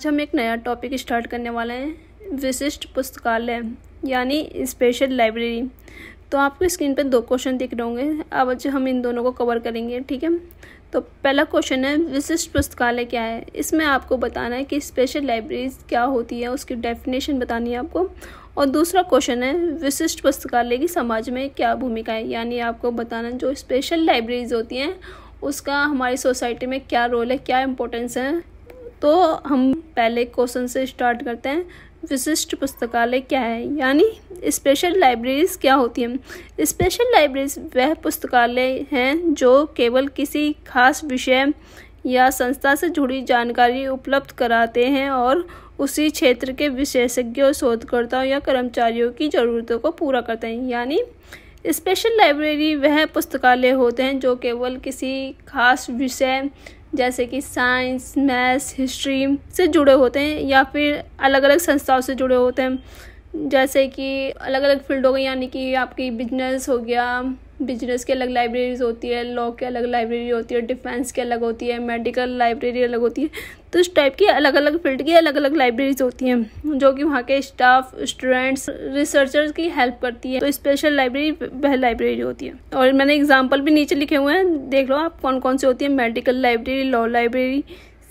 आज हम एक नया टॉपिक स्टार्ट करने वाले हैं, विशिष्ट पुस्तकालय यानी स्पेशल लाइब्रेरी। तो आपको स्क्रीन पर 2 क्वेश्चन दिख रहे होंगे। अब आज हम इन दोनों को कवर करेंगे, ठीक है। तो पहला क्वेश्चन है, विशिष्ट पुस्तकालय क्या है। इसमें आपको बताना है कि स्पेशल लाइब्रेरी क्या होती है, उसकी डेफिनेशन बतानी है आपको। और दूसरा क्वेश्चन है, विशिष्ट पुस्तकालय की समाज में क्या भूमिका है, यानी आपको बताना जो स्पेशल लाइब्रेरीज होती हैं उसका हमारी सोसाइटी में क्या रोल है, क्या इम्पोर्टेंस है। तो हम पहले क्वेश्चन से स्टार्ट करते हैं, विशिष्ट पुस्तकालय क्या है, यानी स्पेशल लाइब्रेरीज क्या होती हैं। स्पेशल लाइब्रेरीज वह पुस्तकालय हैं जो केवल किसी खास विषय या संस्था से जुड़ी जानकारी उपलब्ध कराते हैं और उसी क्षेत्र के विशेषज्ञों, शोधकर्ताओं या कर्मचारियों की ज़रूरतों को पूरा करते हैं। यानी स्पेशल लाइब्रेरी वह पुस्तकालय होते हैं जो केवल किसी खास विषय जैसे कि साइंस, मैथ्स, हिस्ट्री से जुड़े होते हैं या फिर अलग अलग संस्थाओं से जुड़े होते हैं। जैसे कि अलग अलग फील्ड हो गई, यानी कि आपकी बिजनेस हो गया, बिजनेस की अलग लाइब्रेरीज होती है, लॉ की अलग लाइब्रेरी होती है, डिफेंस की अलग होती है, मेडिकल लाइब्रेरी अलग होती है। तो इस टाइप की अलग अलग फील्ड की अलग अलग लाइब्रेरीज होती हैं जो कि वहाँ के स्टाफ, स्टूडेंट्स, रिसर्चर्स की हेल्प करती है। तो स्पेशल लाइब्रेरी वह लाइब्रेरी होती है। और मैंने एग्जाम्पल भी नीचे लिखे हुए हैं, देख लो आप कौन कौन सी होती है। Medical library, law library,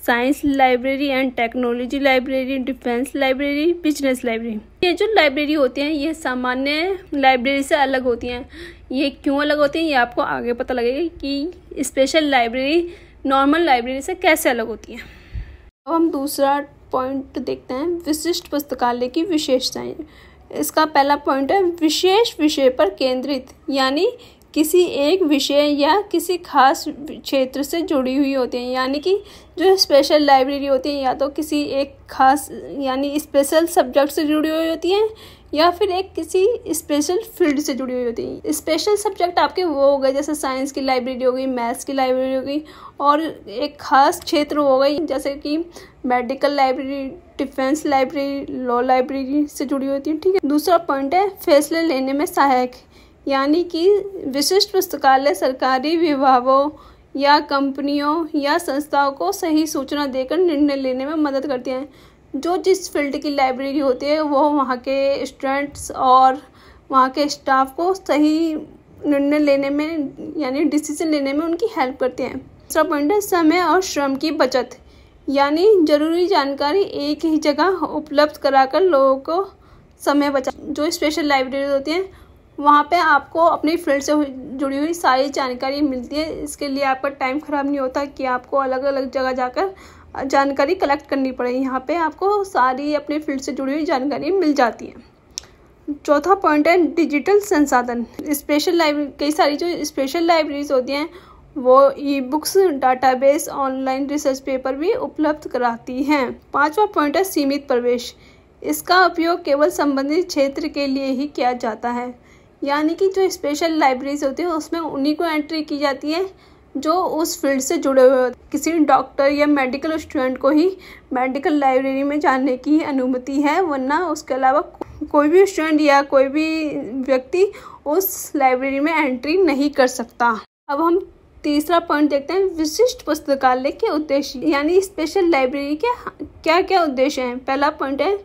science library and technology library, defence library, business library. ये जो लाइब्रेरी होती हैं ये सामान्य लाइब्रेरी से अलग होती हैं। ये क्यों अलग होती हैं ये आपको आगे पता लगेगा कि स्पेशल लाइब्रेरी नॉर्मल लाइब्रेरी से कैसे अलग होती है। अब हम दूसरा पॉइंट देखते हैं, विशिष्ट पुस्तकालय की विशेषताएं। इसका पहला पॉइंट है, विशेष विषय पर केंद्रित, यानी किसी एक विषय या किसी खास क्षेत्र से जुड़ी हुई होती हैं। यानी कि जो स्पेशल लाइब्रेरी होती है या तो किसी एक खास यानी स्पेशल सब्जेक्ट से जुड़ी हुई होती हैं या फिर एक किसी स्पेशल फील्ड से जुड़ी हुई होती है। स्पेशल सब्जेक्ट आपके वो हो गए जैसे साइंस की लाइब्रेरी हो गई, मैथ्स की लाइब्रेरी हो गई, और एक खास क्षेत्र हो गई जैसे कि medical library, defence library, law library से जुड़ी होती है, ठीक है। दूसरा पॉइंट है, फैसले लेने में सहायक, यानी कि विशिष्ट पुस्तकालय सरकारी विभागों या कंपनियों या संस्थाओं को सही सूचना देकर निर्णय लेने में मदद करती हैं। जो जिस फील्ड की लाइब्रेरी होती है वो वहाँ के स्टूडेंट्स और वहाँ के स्टाफ को सही निर्णय लेने में यानी डिसीजन लेने में उनकी हेल्प करते हैं। दूसरा पॉइंट है, समय और श्रम की बचत, यानी जरूरी जानकारी एक ही जगह उपलब्ध कराकर लोगों को समय बचा। जो स्पेशल लाइब्रेरी होती हैं वहाँ पे आपको अपनी फील्ड से जुड़ी हुई सारी जानकारी मिलती है। इसके लिए आपका टाइम ख़राब नहीं होता कि आपको अलग अलग जगह जाकर जानकारी कलेक्ट करनी पड़े। यहाँ पे आपको सारी अपनी फील्ड से जुड़ी हुई जानकारी मिल जाती है। चौथा पॉइंट है, डिजिटल संसाधन। स्पेशल लाइब्रेरी, कई सारी जो स्पेशल लाइब्रेरीज होती हैं वो e books, database, online research paper भी उपलब्ध कराती हैं। 5वां पॉइंट है, सीमित प्रवेश। इसका उपयोग केवल संबंधित क्षेत्र के लिए ही किया जाता है। यानी कि जो स्पेशल लाइब्रेरीज होती है उसमें उन्हीं को एंट्री की जाती है जो उस फील्ड से जुड़े हुए होते हैं। किसी डॉक्टर या मेडिकल स्टूडेंट को ही मेडिकल लाइब्रेरी में जाने की अनुमति है, वरना उसके अलावा कोई भी स्टूडेंट या कोई भी व्यक्ति उस लाइब्रेरी में एंट्री नहीं कर सकता। अब हम तीसरा पॉइंट देखते हैं, विशिष्ट पुस्तकालय के उद्देश्य, यानी स्पेशल लाइब्रेरी के क्या क्या उद्देश्य हैं। पहला पॉइंट है,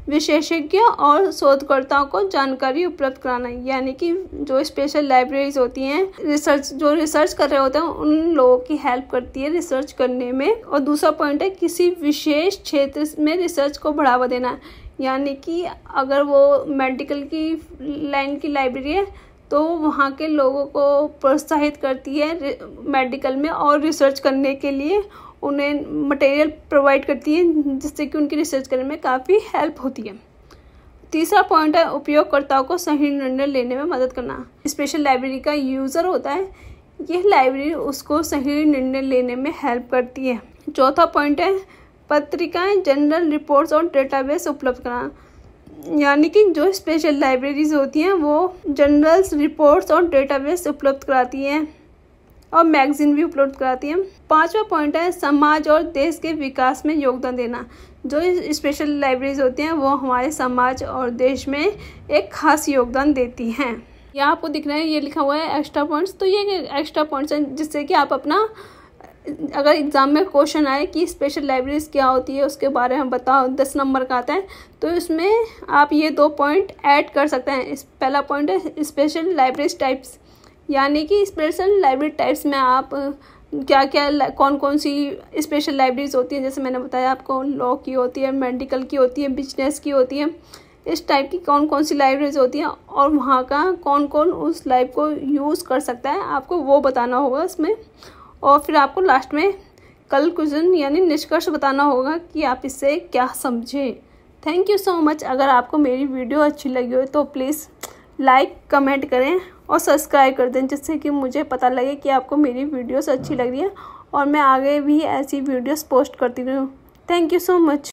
विशेषज्ञों और शोधकर्ताओं को जानकारी उपलब्ध कराना, यानी कि जो स्पेशल लाइब्रेरीज होती हैं रिसर्च कर रहे होते हैं उन लोगों की हेल्प करती है रिसर्च करने में। और दूसरा पॉइंट है, किसी विशेष क्षेत्र में रिसर्च को बढ़ावा देना, यानी कि अगर वो मेडिकल की लाइन की लाइब्रेरी है तो वहाँ के लोगों को प्रोत्साहित करती है मेडिकल में और रिसर्च करने के लिए उन्हें मटेरियल प्रोवाइड करती है जिससे कि उनकी रिसर्च करने में काफ़ी हेल्प होती है। तीसरा पॉइंट है, उपयोगकर्ताओं को सही निर्णय लेने में मदद करना। स्पेशल लाइब्रेरी का यूज़र होता है, यह लाइब्रेरी उसको सही निर्णय लेने में हेल्प करती है। चौथा पॉइंट है, पत्रिकाएं, जनरल रिपोर्ट्स और डेटाबेस उपलब्ध कराना, यानी कि जो स्पेशल लाइब्रेरीज होती हैं वो जनरल्स, रिपोर्ट्स और डेटाबेस उपलब्ध कराती हैं और मैगजीन भी उपलब्ध कराती हैं। 5वां पॉइंट है, समाज और देश के विकास में योगदान देना। जो स्पेशल लाइब्रेरीज होती हैं वो हमारे समाज और देश में एक खास योगदान देती हैं। यहाँ आपको दिख रहा है ये लिखा हुआ है एक्स्ट्रा पॉइंट्स, तो ये एक्स्ट्रा पॉइंट्स हैं जिससे कि आप अपना अगर एग्ज़ाम में क्वेश्चन आए कि स्पेशल लाइब्रेरीज क्या होती है, उसके बारे में बताओ, 10 नंबर का आता है, तो इसमें आप ये 2 पॉइंट ऐड कर सकते हैं। पहला पॉइंट है स्पेशल लाइब्रेरी टाइप्स, यानी कि स्पेशल लाइब्रेरी टाइप्स में आप क्या क्या कौन कौन सी स्पेशल लाइब्रेरीज होती हैं, जैसे मैंने बताया आपको लॉ की होती है, मेडिकल की होती है, बिजनेस की होती है, इस टाइप की कौन कौन सी लाइब्रेरीज होती हैं और वहाँ का कौन कौन उस लाइब को यूज़ कर सकता है, आपको वो बताना होगा इसमें। और फिर आपको लास्ट में कंक्लूजन यानी निष्कर्ष बताना होगा कि आप इससे क्या समझे। Thank you so much. अगर आपको मेरी वीडियो अच्छी लगी हो तो प्लीज़ लाइक कमेंट करें और सब्सक्राइब कर दें, जिससे कि मुझे पता लगे कि आपको मेरी वीडियोस अच्छी लग रही है और मैं आगे भी ऐसी वीडियोस पोस्ट करती रहूँ। Thank you so much.